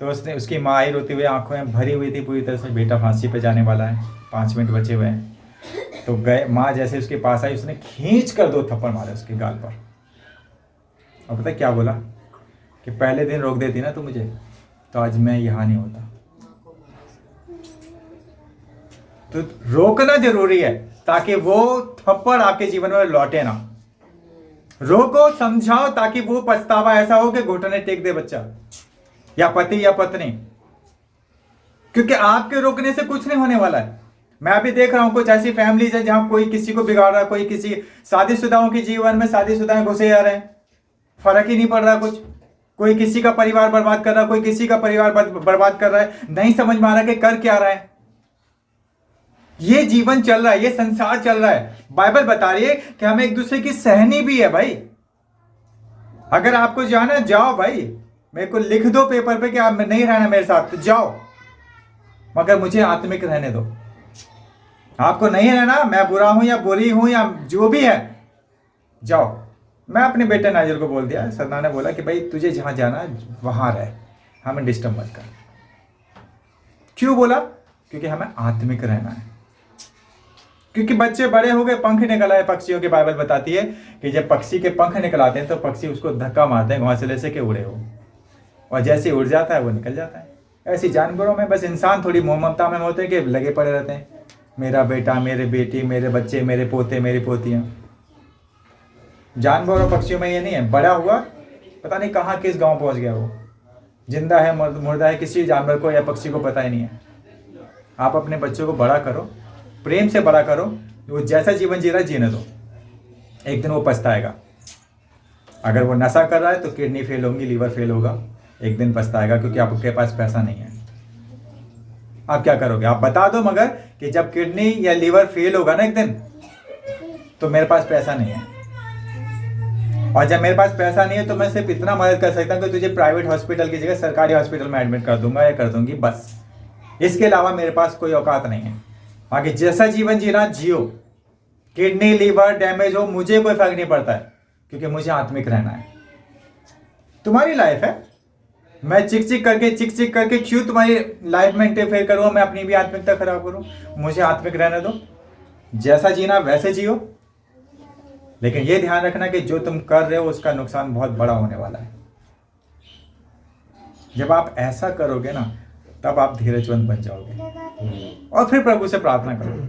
तो उसने, उसकी माँ आई रोती हुई, आंखों में भरी हुई थी पूरी तरह से, बेटा फांसी पे जाने वाला है, 5 मिनट बचे हुए हैं। तो गए, माँ जैसे उसके पास आई, उसने खींच कर 2 थप्पड़ मारे उसके गाल पर। और पता क्या बोला कि पहले दिन रोक देती ना तू मुझे, तो आज मैं यहाँ नहीं होता। तो रोकना जरूरी है ताकि वो थप्पड़ आपके जीवन में लौटे ना। रोको, समझाओ, ताकि वो पछतावा ऐसा हो कि घुटने टेक दे बच्चा या पति या पत्नी, क्योंकि आपके रोकने से कुछ नहीं होने वाला है। मैं अभी देख रहा हूं कुछ ऐसी फैमिलीज है जहां कोई किसी को बिगाड़ रहा है, कोई किसी शादीशुदाओं के जीवन में शादीशुदा घुसे जा रहे हैं, फर्क ही नहीं पड़ रहा कुछ। कोई किसी का परिवार बर्बाद कर रहा है, कोई किसी का परिवार बर्बाद कर रहा है, नहीं समझ में आ रहा कि कर क्या रहा है। ये जीवन चल रहा है, ये संसार चल रहा है। बाइबल बता रही है कि हमें एक दूसरे की सहनी भी है भाई। अगर आपको जाना जाओ भाई, मेरे को लिख दो पेपर पे कि आप नहीं रहना मेरे साथ तो जाओ, मगर मुझे आत्मिक रहने दो। आपको नहीं रहना, मैं बुरा हूं या बुरी हूं या जो भी है, जाओ। मैं अपने बेटे नाजिल को बोल दिया, सदना ने बोला कि भाई तुझे जहां जाना वहां रह, हमें डिस्टर्ब मत कर। क्यों बोला? क्योंकि हमें आत्मिक रहना है। क्योंकि बच्चे बड़े हो गए, पंख निकल आए पक्षियों की। बाइबल बताती है कि जब पक्षी के पंख निकल आते हैं तो पक्षी उसको धक्का मारते हैं घोंसले से कि उड़े हो, और जैसे उड़ जाता है वो निकल जाता है। ऐसी जानवरों में बस इंसान थोड़ी मोह ममता में होते हैं कि लगे पड़े रहते हैं, मेरा बेटा, मेरे बेटी, मेरे बच्चे, मेरे पोते, मेरी पोतियां। जानवर और पक्षियों में ये नहीं है। बड़ा हुआ पता नहीं कहाँ किस गांव पहुंच गया, वो जिंदा है मुर्दा है, किसी जानवर को या पक्षी को पता ही नहीं है। आप अपने बच्चों को बड़ा करो, प्रेम से बड़ा करो, वो जैसा जीवन जी रहा है जीने दो। एक दिन वो पछताएगा। अगर वो नशा कर रहा है तो किडनी फेल होगी, लीवर फेल होगा, एक दिन पछताएगा, क्योंकि आपके पास पैसा नहीं है। आप क्या करोगे? आप बता दो मगर कि जब किडनी या लीवर फेल होगा ना एक दिन, तो मेरे पास पैसा नहीं है, और जब मेरे पास पैसा नहीं है तो मैं सिर्फ इतना मदद कर सकता हूँ कि तुझे प्राइवेट हॉस्पिटल की जगह सरकारी हॉस्पिटल में एडमिट कर दूंगा या कर दूंगी, बस। इसके अलावा मेरे पास कोई औकात नहीं है। आगे जैसा जीवन जीना जियो, किडनी लीवर डैमेज हो, मुझे कोई फर्क नहीं पड़ता है, क्योंकि मुझे आत्मिक रहना है। तुम्हारी लाइफ है, मैं चिक चिक करके क्यों तुम्हारी लाइफ में इंटरफेयर करूँ, मैं अपनी भी आत्मिकता खराब करूँ? मुझे आत्मिक रहने दो। जैसा जीना वैसे जियो, लेकिन ये ध्यान रखना कि जो तुम कर रहे हो उसका नुकसान बहुत बड़ा होने वाला है। जब आप ऐसा करोगे ना, तब आप धीरजवंत बन जाओगे और फिर प्रभु से प्रार्थना करो।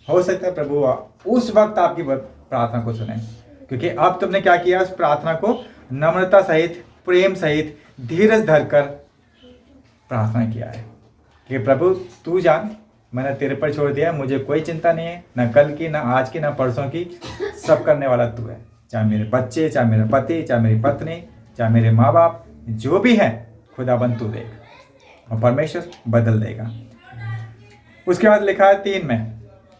हो सकता है प्रभु उस वक्त आपकी प्रार्थना को सुने, क्योंकि अब तुमने क्या किया, उस प्रार्थना को नम्रता सहित, प्रेम सहित, धीरज धरकर प्रार्थना किया है कि प्रभु तू जान, मैंने तेरे पर छोड़ दिया है, मुझे कोई चिंता नहीं है, ना कल की, ना आज की, ना परसों की, सब करने वाला तू है। चाहे मेरे बच्चे, चाहे मेरा पति, चाहे मेरी पत्नी, चाहे मेरे माँ बाप, जो भी है खुदाबंद तू देख, और परमेश्वर बदल देगा। उसके बाद लिखा है 3 में,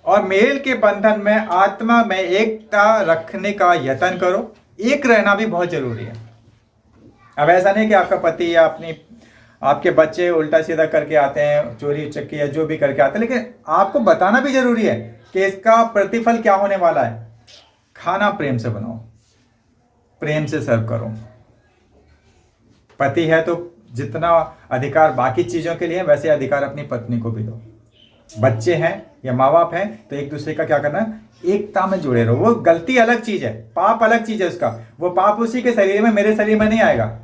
और मेल के बंधन में आत्मा में एकता रखने का यत्न करो। एक रहना भी बहुत जरूरी है। अब ऐसा नहीं कि आपका पति या आपके बच्चे उल्टा सीधा करके आते हैं, चोरी चक्की या जो भी करके आते हैं, लेकिन आपको बताना भी जरूरी है कि इसका प्रतिफल क्या होने वाला है। खाना प्रेम से बनाओ, प्रेम से सर्व करो। पति है तो जितना अधिकार बाकी चीजों के लिए है, वैसे अधिकार अपनी पत्नी को भी दो। बच्चे हैं या माँ बाप हैं तो एक दूसरे का क्या करना है, एकता में जुड़े रहो। वो गलती अलग चीज है, पाप अलग चीज है उसका। वो पाप उसी के शरीर में, मेरे शरीर में नहीं आएगा।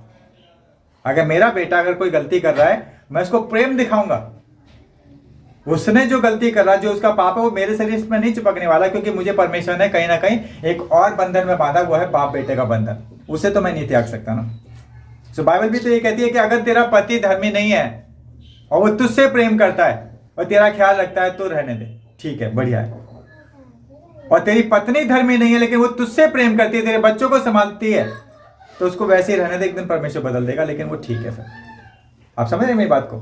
अगर मेरा बेटा अगर कोई गलती कर रहा है, मैं उसको प्रेम दिखाऊंगा। उसने जो गलती कर रहा है, जो उसका पाप है, वो मेरे शरीर में नहीं चिपकने वाला, क्योंकि मुझे परमेश्वर ने कहीं ना कहीं एक और बंधन में बांधा हुआ है, बाप बेटे का बंधन। उसे तो मैं नहीं त्याग सकता ना। सो बाइबल भी तो ये कहती है कि अगर तेरा पति धर्मी नहीं है और वो तुझसे प्रेम करता है और तेरा ख्याल रखता है, तो रहने दे, ठीक है, बढ़िया है। और तेरी पत्नी धर्मी नहीं है लेकिन वो तुझसे प्रेम करती है, तेरे बच्चों को संभालती है, तो उसको वैसे ही रहने दे। एक दिन परमेश्वर बदल देगा, लेकिन वो ठीक है। फिर आप समझ रहे हैं मेरी बात को?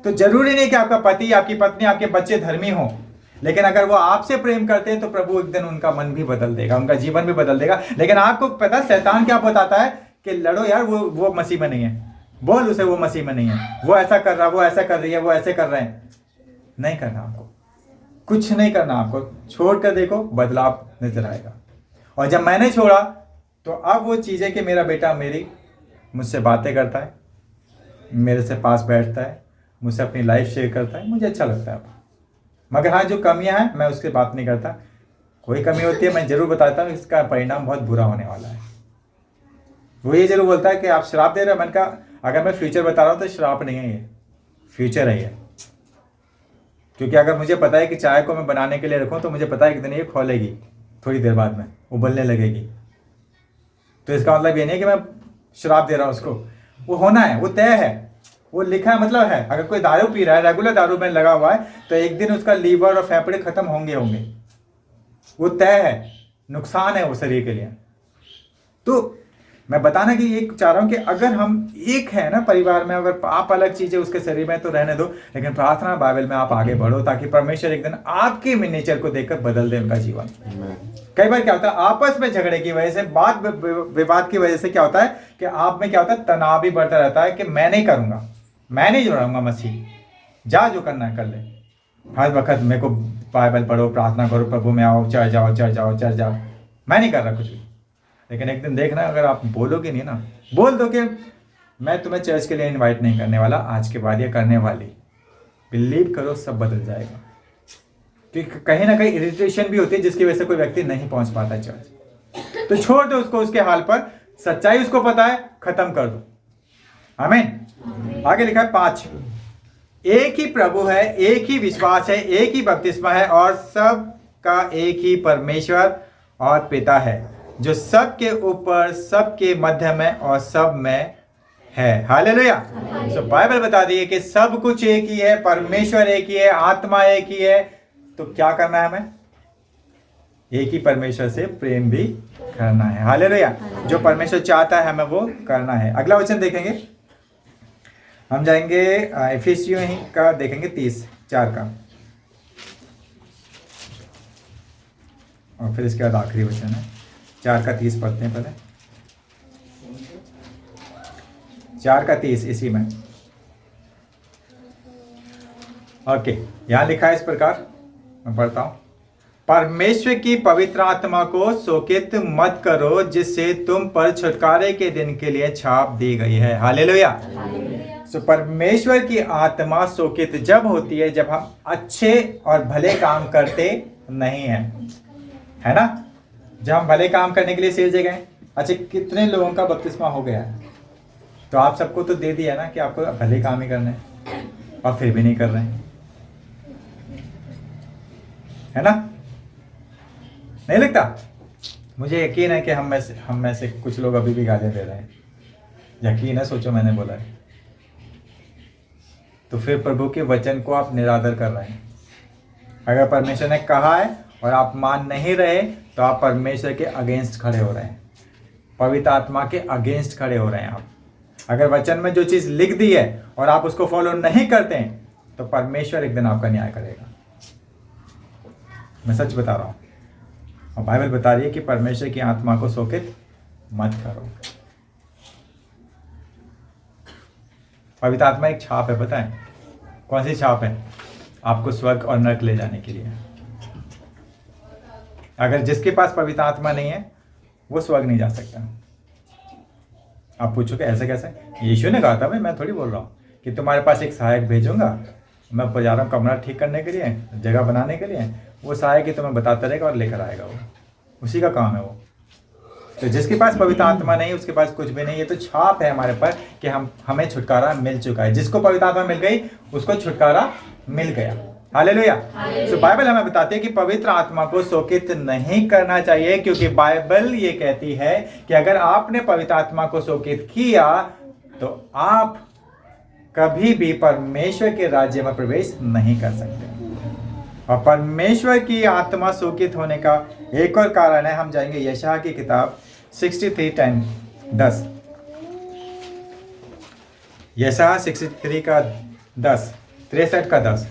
तो जरूरी नहीं कि आपका पति, आपकी पत्नी, आपके बच्चे धर्मी हो, लेकिन अगर वो आपसे प्रेम करते हैं तो प्रभु एक दिन उनका मन भी बदल देगा, उनका जीवन भी बदल देगा। लेकिन आपको पता शैतान क्या बताता है कि लड़ो यार, वो मसीह में नहीं है, बोल उसे वो मसीह में नहीं है, वो ऐसा कर रहा, वो ऐसा कर रही है, वो ऐसे कर रहे हैं। नहीं करना आपको, कुछ नहीं करना आपको। छोड़ कर देखो, बदलाव नजर आएगा। और जब मैंने छोड़ा तो अब वो चीज़ें कि मेरा बेटा मुझसे बातें करता है, मेरे से पास बैठता है, मुझसे अपनी लाइफ शेयर करता है, मुझे अच्छा लगता है। मगर हाँ, जो कमियां हैं मैं उससे बात नहीं करता। कोई कमी होती है मैं जरूर बताता हूँ, इसका परिणाम बहुत बुरा होने वाला है। वो ये जरूर बोलता है कि आप श्राप दे रहे हो। मैंने कहा अगर मैं फ्यूचर बता रहा हूँ तो श्राप नहीं है, ये फ्यूचर है ये। क्योंकि अगर मुझे पता है कि चाय को मैं बनाने के लिए रखूँ तो मुझे पता है कि दिन ये खोलेगी, थोड़ी देर बाद में उबलने लगेगी। तो इसका मतलब ये नहीं कि मैं शराब दे रहा हूँ उसको, वो होना है, वो तय है, वो लिखा है, मतलब है। अगर कोई दारू पी रहा है, रेगुलर दारू में लगा हुआ है, तो एक दिन उसका लीवर और फेफड़े खत्म होंगे, वो तय है, नुकसान है वो शरीर के लिए। तो मैं बताना कि ये चाह रहा हूँ कि अगर हम एक है ना परिवार में, अगर आप अलग चीजें उसके शरीर में तो रहने दो, लेकिन प्रार्थना बाइबल में आप आगे बढ़ो, ताकि परमेश्वर एक दिन आपके नेचर को देखकर बदल दे उनका जीवन। कई बार क्या होता है, आपस में झगड़े की वजह से, बात विवाद की वजह से क्या होता है कि आप में क्या होता है, तनाव भी बढ़ता रहता है कि मैं नहीं करूंगा, मैं नहीं जुड़ाऊंगा मसीह, जा जो करना है कर ले। हर वक्त मेरे को बाइबल पढ़ो, प्रार्थना करो, प्रभु में आओ, चर्च जाओ, मैं नहीं कर रहा कुछ भी। लेकिन एक दिन देखना, अगर आप बोलोगे नहीं ना, बोल दो कि मैं तुम्हें चर्च के लिए इनवाइट नहीं करने वाला आज के बाद, या करने वाली, बिलीव करो सब बदल जाएगा। क्योंकि कहीं ना कहीं इरिटेशन भी होती है जिसकी वजह से कोई व्यक्ति नहीं पहुंच पाता चर्च। तो छोड़ दो उसको उसके हाल पर, सच्चाई उसको पता है, खत्म कर दो। आमीन। आगे लिखा है 5, एक ही प्रभु है, एक ही विश्वास है, एक ही बपतिस्मा है, और सब का एक ही परमेश्वर और पिता है, जो सबके ऊपर, सबके मध्य में और सब में है। हालेलुया। तो बाइबल बता रही है कि सब कुछ एक ही है, परमेश्वर एक ही है, आत्मा एक ही है। तो क्या करना है हमें? एक ही परमेश्वर से प्रेम भी करना है। हालेलुया। जो परमेश्वर चाहता है हमें वो करना है। अगला वचन देखेंगे, हम जाएंगे इफिसियों ही का देखेंगे 30:4 का, और फिर इसके बाद आखिरी वचन है 4 का 30 पढ़ते हैं पहले। 4 का 30 इसी में। ओके, यहां लिखा है इस प्रकार, मैं पढ़ता हूं। परमेश्वर की पवित्र आत्मा को शोकित मत करो, जिससे तुम पर छुटकारे के दिन के लिए छाप दी गई है। हालेलुया। सो परमेश्वर की आत्मा शोकित जब होती है, जब हम अच्छे और भले काम करते नहीं है ना। जब हम भले काम करने के लिए सृजे गए। अच्छा, कितने लोगों का बपतिस्मा हो गया है? तो आप सबको तो दे दिया ना कि आपको भले काम ही करने हैं, और फिर भी नहीं कर रहे हैं, है ना? नहीं लगता? मुझे यकीन है कि हम में से कुछ लोग अभी भी गालियां दे रहे हैं। यकीन है, सोचो मैंने बोला है। तो फिर प्रभु के वचन को आप निरादर कर रहे हैं। अगर परमेश्वर ने कहा है और आप मान नहीं रहे तो आप परमेश्वर के अगेंस्ट खड़े हो रहे हैं, पवित्र आत्मा के अगेंस्ट खड़े हो रहे हैं आप। अगर वचन में जो चीज लिख दी है और आप उसको फॉलो नहीं करते हैं तो परमेश्वर एक दिन आपका न्याय करेगा। मैं सच बता रहा हूं, और बाइबल बता रही है कि परमेश्वर की आत्मा को शोकित मत करो। पवित्र आत्मा एक छाप है, पता है कौन सी छाप है? आपको स्वर्ग और नरक ले जाने के लिए। अगर जिसके पास पवित्र आत्मा नहीं है वो स्वर्ग नहीं जा सकता। आप पूछोगे ऐसा कैसे? यीशु ने कहा था, भाई मैं थोड़ी बोल रहा हूँ कि तुम्हारे पास एक सहायक भेजूंगा, मैं जा रहा हूँ कमरा ठीक करने के लिए, जगह बनाने के लिए। वो सहायक ही तुम्हें बताता रहेगा और लेकर आएगा, वो उसी का काम है वो। तो जिसके पास पवित्र आत्मा नहीं उसके पास कुछ भी नहीं। ये तो छाप है हमारे पर कि हमें छुटकारा मिल चुका है। जिसको पवित्र आत्मा मिल गई उसको छुटकारा मिल गया। हालेलुया। तो बाइबल हमें बताती है कि पवित्र आत्मा को शोकित नहीं करना चाहिए, क्योंकि बाइबल ये कहती है कि अगर आपने पवित्र आत्मा को शोकित किया तो आप कभी भी परमेश्वर के राज्य में प्रवेश नहीं कर सकते। और परमेश्वर की आत्मा शोकित होने का एक और कारण है, हम जाएंगे यशायाह की किताब 63:10। यशायाह 63 का 10, 63 का 10।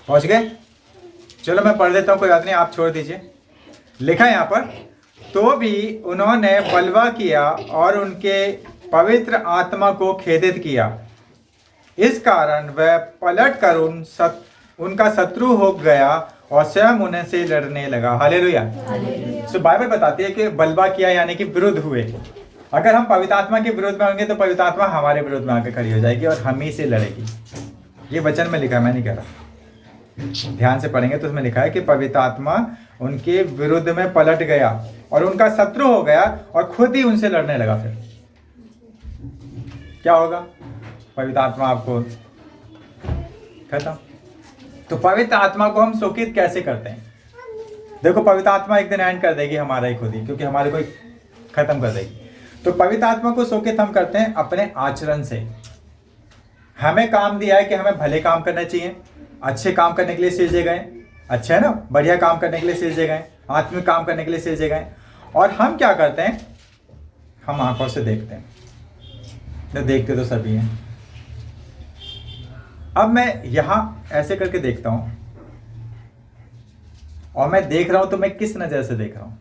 पहुंच गए? चलो मैं पढ़ देता हूं, कोई बात नहीं, आप छोड़ दीजिए। लिखा है यहां पर, तो भी उन्होंने बलवा किया और उनके पवित्र आत्मा को खेदित किया, इस कारण वह पलट कर उनका शत्रु हो गया और स्वयं उन्हें से लड़ने लगा। हालेलुया। सो बाइबल बताती है कि बलवा किया यानी कि विरुद्ध हुए। अगर हम पवित्र आत्मा के विरुद्ध में होंगे तो पवित्र आत्मा हमारे विरुद्ध में आकर खड़ी हो जाएगी और हम ही से लड़ेगी। ये वचन में लिखा है, मैं नहीं कह रहा। ध्यान से पढ़ेंगे तो उसमें लिखा है कि पवित्र आत्मा उनके विरुद्ध में पलट गया और उनका शत्रु हो गया और खुद ही उनसे लड़ने लगा। फिर क्या होगा? पवित्र आत्मा आपको खत्म। तो पवित्र आत्मा को हम शोकित कैसे करते हैं? देखो, पवित्र आत्मा एक दिन एंड कर देगी हमारा ही खुद ही, क्योंकि हमारे को खत्म कर देगी। तो पवित्र आत्मा को शोकित हम करते हैं अपने आचरण से। हमें काम दिया है कि हमें भले काम करना चाहिए, अच्छे काम करने के लिए सृजे गए, अच्छा है ना, बढ़िया काम करने के लिए सृजे गए, आत्मिक काम करने के लिए सृजे गए। और हम क्या करते हैं? हम आंखों से देखते हैं, तो देखते तो सभी हैं। अब मैं यहां ऐसे करके देखता हूं और मैं देख रहा हूं तो मैं किस नजर से देख रहा हूं,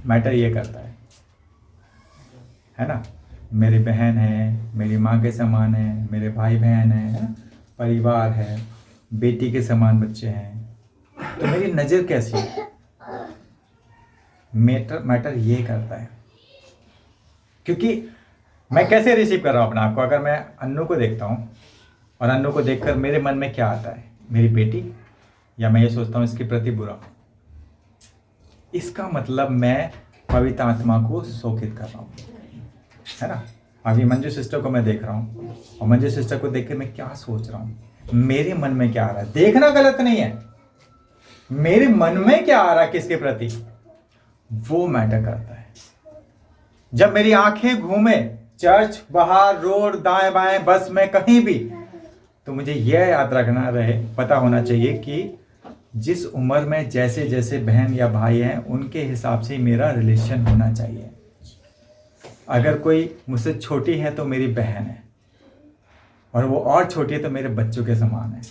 मैटर ये करता है ना। मेरी बहन है, मेरी माँ के समान है, मेरे भाई बहन है, परिवार है, बेटी के समान बच्चे हैं, तो मेरी नज़र कैसी है? मैटर ये करता है, क्योंकि मैं कैसे रिसीव कर रहा हूँ अपने आप को। अगर मैं अन्नू को देखता हूँ और अन्नू को देखकर मेरे मन में क्या आता है? मेरी बेटी, या मैं ये सोचता हूँ इसके प्रति बुरा। इसका मतलब मैं पवित्र आत्मा को शोकित कर रहा हूँ, है ना। अभी मंजू सिस्टर को मैं देख रहा हूँ और मंजू सिस्टर को देख के मैं क्या सोच रहा हूँ, मेरे मन में क्या आ रहा है? देखना गलत नहीं है, मेरे मन में क्या आ रहा है किसके प्रति, वो मैटर करता है। जब मेरी आंखें घूमे चर्च, बाहर, रोड, दाएं बाएं, बस में, कहीं भी, तो मुझे यह याद रखना पता होना चाहिए कि जिस उम्र में जैसे जैसे बहन या भाई हैं उनके हिसाब से मेरा रिलेशन होना चाहिए। अगर कोई मुझसे छोटी है तो मेरी बहन है, और वो और छोटी है तो मेरे बच्चों के समान है।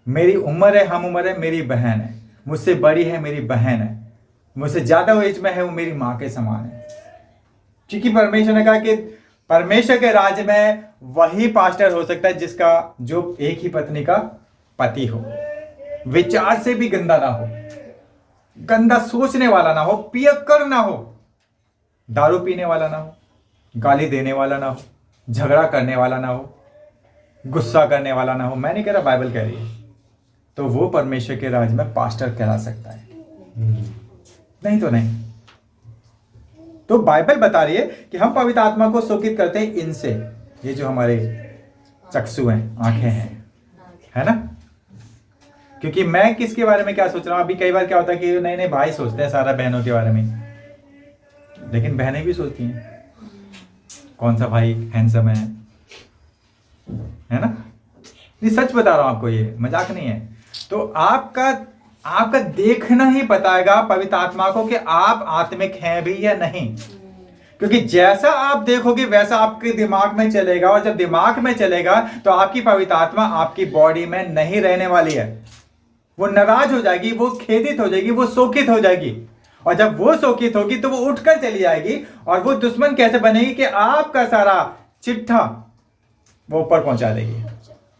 मेरी उम्र है, हम उम्र है, मेरी बहन है। मुझसे बड़ी है, मेरी बहन है। मुझसे ज़्यादा एज में है, वो मेरी माँ के समान है। क्योंकि परमेश्वर ने कहा कि परमेश्वर के राज्य में वही पास्टर हो सकता है जो एक ही पत्नी का पति हो। विचार से भी गंदा ना हो, गंदा सोचने वाला ना हो, पियक्कड़ ना हो, दारू पीने वाला ना हो, गाली देने वाला ना हो, झगड़ा करने वाला ना हो, गुस्सा करने वाला ना हो। मैं नहीं कह रहा, बाइबल कह रही है। तो वो परमेश्वर के राज में पास्टर कहला सकता है, नहीं तो नहीं। तो बाइबल बता रही है कि हम पवित्र आत्मा को शोकित करते हैं इनसे, ये जो हमारे चक्षु हैं, आंखें हैं, है ना। क्योंकि मैं किसके बारे में क्या सोच रहा हूं, अभी कई बार क्या होता है कि नए नए भाई सोचते हैं सारा बहनों के बारे में, लेकिन बहनें भी सोचती हैं कौन सा भाई हैंडसम है ना। ये सच बता रहा हूं आपको, ये मजाक नहीं है। तो आपका देखना ही बताएगा पवित्र आत्मा को कि आप आत्मिक हैं भी या नहीं। क्योंकि जैसा आप देखोगे वैसा आपके दिमाग में चलेगा, और जब दिमाग में चलेगा तो आपकी पवित्र आत्मा आपकी बॉडी में नहीं रहने वाली है। वो नाराज हो जाएगी, वो खेदित हो जाएगी, वो शोकित हो जाएगी। और जब वो शोकित होगी तो वो उठकर चली जाएगी, और वो दुश्मन कैसे बनेगी कि आपका सारा चिट्ठा वो ऊपर पहुंचा देगी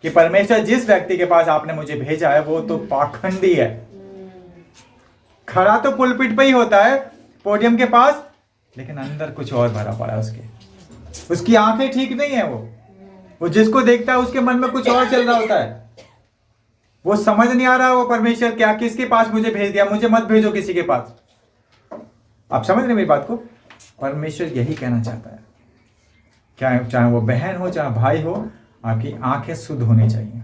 कि परमेश्वर जिस व्यक्ति के पास आपने मुझे भेजा है वो तो पाखंडी है। खड़ा तो पुलपिट पे ही होता है, पोडियम के पास, लेकिन अंदर कुछ और भरा पड़ा है उसकी आंखें ठीक नहीं है। वो जिसको देखता है उसके मन में कुछ और चल रहा होता है। वो समझ नहीं आ रहा वो परमेश्वर क्या, किसके पास मुझे भेज दिया, मुझे मत भेजो किसी के पास। आप समझ रहे मेरी बात को। परमेश्वर यही कहना चाहता है, क्या चाहे वो बहन हो चाहे भाई हो, आपकी आंखें शुद्ध होनी चाहिए।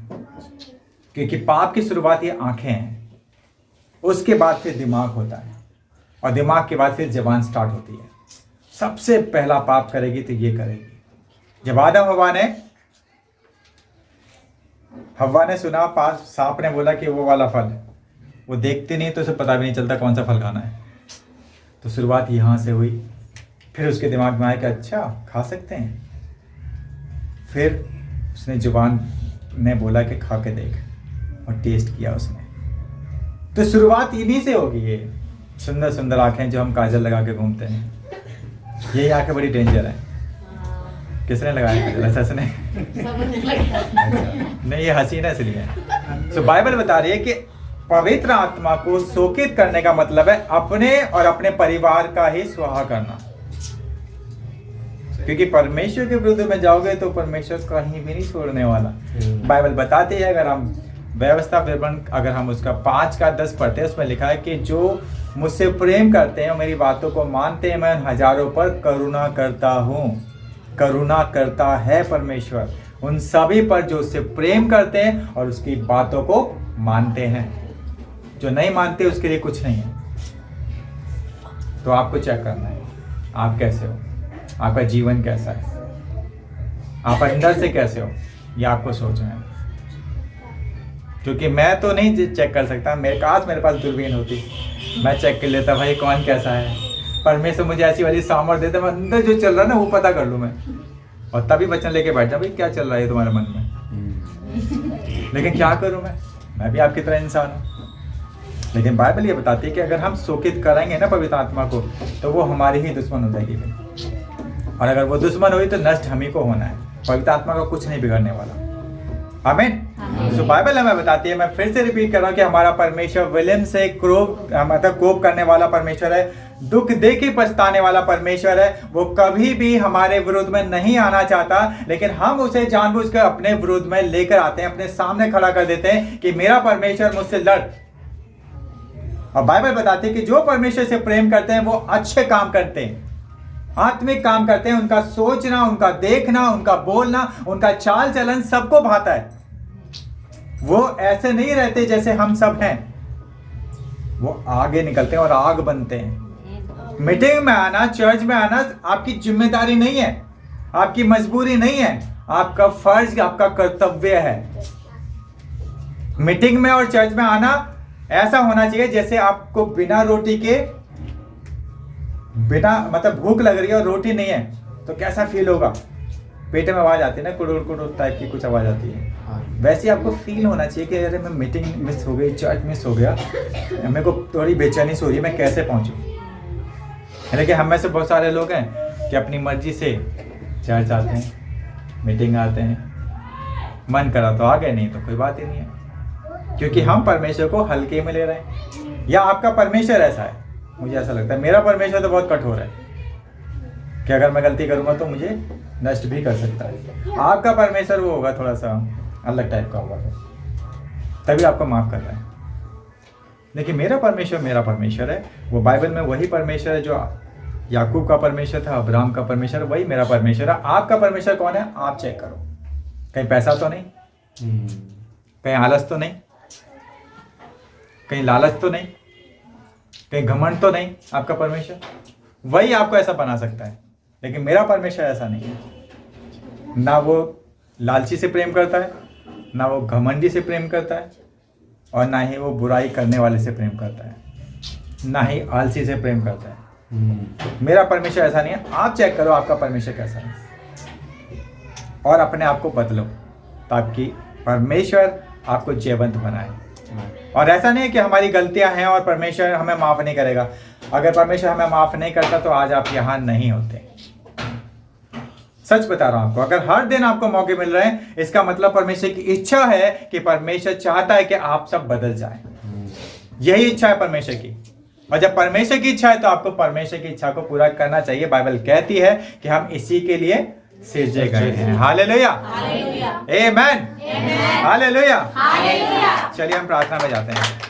क्योंकि पाप की शुरुआत ये आंखें हैं, उसके बाद फिर दिमाग होता है, और दिमाग के बाद फिर जबान स्टार्ट होती है। सबसे पहला पाप करेगी तो ये करेगी। जब आदम हव्वा ने सुना, पास सांप ने बोला कि वो वाला फल, वो देखते नहीं तो उसे पता भी नहीं चलता कौन सा फल खाना है। तो शुरुआत यहाँ से हुई। फिर उसके दिमाग में आया कि अच्छा खा सकते हैं। फिर उसने जुबान ने बोला कि खा के देख, और टेस्ट किया उसने। तो शुरुआत इन्हीं से होगी। ये सुंदर सुंदर आंखें जो हम काजल लगा के घूमते हैं, यही आंखें बड़ी डेंजर है। किसने लगाया काजल? सच ने? नहीं, ये हंसी ना इसलिए। तो बाइबल बता रही है कि पवित्र आत्मा को शोकित करने का मतलब है अपने और अपने परिवार का ही स्वाहा करना। क्योंकि परमेश्वर के विरुद्ध में जाओगे तो परमेश्वर कहीं भी नहीं छोड़ने वाला। बाइबल बताती है, अगर हम व्यवस्था विवरण अगर हम उसका 5:10 पढ़ते हैं, उसमें लिखा है कि जो मुझसे प्रेम करते हैं और मेरी बातों को मानते हैं, मैं हजारों पर करुणा करता हूँ। करुणा करता है परमेश्वर उन सभी पर जो उससे प्रेम करते हैं और उसकी बातों को मानते हैं। जो नहीं मानते उसके लिए कुछ नहीं है। तो आपको चेक करना है आप कैसे हो, आपका जीवन कैसा है, आप अंदर से कैसे हो, ये आपको सोचना है। क्योंकि मैं तो नहीं चेक कर सकता, मेरे पास दूरबीन होती, मैं चेक कर लेता भाई कौन कैसा है। परमेश्वर मुझे ऐसी वाली सामर्थ देता, मैं अंदर जो चल रहा है ना वो पता कर लूँ मैं, और तभी वचन लेके बैठ जाऊँ भाई क्या चल रहा है तुम्हारे मन में। लेकिन क्या करूँ मैं भी आपकी तरह इंसान हूँ। लेकिन बाइबल ये बताती है कि अगर हम शोकित कराएंगे ना पवित्र आत्मा को, तो वो हमारी ही दुश्मन हो जाएगी भाई। और अगर वो दुश्मन हुई तो नष्ट हम ही को होना है, पवित्र आत्मा का कुछ नहीं बिगड़ने वाला। आमीन। तो बाइबल हमें बताती है, मैं फिर से रिपीट कर रहा हूँ कि हमारा परमेश्वर विलम्ब से कोप करने वाला परमेश्वर है, दुख दे के पछताने वाला परमेश्वर है। वो कभी भी हमारे विरोध में नहीं आना चाहता, लेकिन हम उसे जानबूझकर अपने विरोध में लेकर आते हैं, अपने सामने खड़ा कर देते हैं कि मेरा परमेश्वर मुझसे लड़। और बाइबल बताती है कि जो परमेश्वर से प्रेम करते हैं वो अच्छे काम करते हैं, आत्मिक काम करते हैं। उनका सोचना, उनका देखना, उनका बोलना, उनका चाल चलन सबको भाता है। वो ऐसे नहीं रहते जैसे हम सब हैं, वो आगे निकलते हैं और आग बनते हैं। मीटिंग में आना, चर्च में आना आपकी जिम्मेदारी नहीं है, आपकी मजबूरी नहीं है, आपका फर्ज, आपका कर्तव्य है। मीटिंग में और चर्च में आना ऐसा होना चाहिए जैसे आपको बिना रोटी के, बिना मतलब भूख लग रही है और रोटी नहीं है तो कैसा फील होगा। पेट में आवाज आती है ना, कुड़ुड़ कुड़ुड़ टाइप की कुछ आवाज आती है। वैसे आपको फील होना चाहिए कि अरे मैं मीटिंग मिस हो गई, चर्च मिस हो गया, मेरे को थोड़ी बेचैनी सी हो रही है, मैं कैसे पहुंचूं। लेकिन हम में से बहुत सारे लोग हैं कि अपनी मर्जी से चर्च आते हैं, मीटिंग आते हैं, मन करा तो आ गए, नहीं तो कोई बात ही नहीं है। क्योंकि हम परमेश्वर को हल्के में ले रहे हैं। या आपका परमेश्वर ऐसा है, मुझे ऐसा लगता है मेरा परमेश्वर तो बहुत कठोर है कि अगर मैं गलती करूंगा तो मुझे नष्ट भी कर सकता है। आपका परमेश्वर वो होगा थोड़ा सा अलग टाइप का होगा, तभी आपको माफ कर रहा है। लेकिन मेरा परमेश्वर है, वो बाइबल में वही परमेश्वर है जो याकूब का परमेश्वर था, अब्राहम का परमेश्वर, वही मेरा परमेश्वर है। आपका परमेश्वर कौन है? आप चेक करो। कहीं पैसा तो नहीं, कहीं आलस तो नहीं, कहीं लालच तो नहीं, कहीं घमंड तो नहीं। आपका परमेश्वर वही आपको ऐसा बना सकता है। लेकिन मेरा परमेश्वर ऐसा नहीं है। ना वो लालची से प्रेम करता है, ना वो घमंडी से प्रेम करता है, और ना ही वो बुराई करने वाले से प्रेम करता है, ना ही आलसी से प्रेम करता है। मेरा परमेश्वर ऐसा नहीं है। आप चेक करो आपका परमेश्वर कैसा है और अपने आप को बदलो ताकि परमेश्वर आपको जयवंत बनाए। और ऐसा नहीं है कि हमारी गलतियां हैं और परमेश्वर हमें माफ नहीं करेगा। अगर परमेश्वर हमें माफ नहीं करता तो आज आप यहां नहीं होते। सच बता रहा हूं आपको, अगर हर दिन आपको मौके मिल रहे हैं, इसका मतलब परमेश्वर की इच्छा है कि परमेश्वर चाहता है कि आप सब बदल जाएं। यही इच्छा है परमेश्वर की। और जब परमेश्वर की इच्छा है तो आपको परमेश्वर की इच्छा को पूरा करना चाहिए। बाइबल कहती है कि हम इसी के लिए सृजे गए हैं। हालेलुया, आमेन, हालेलुया। चलिए हम प्रार्थना में जाते हैं।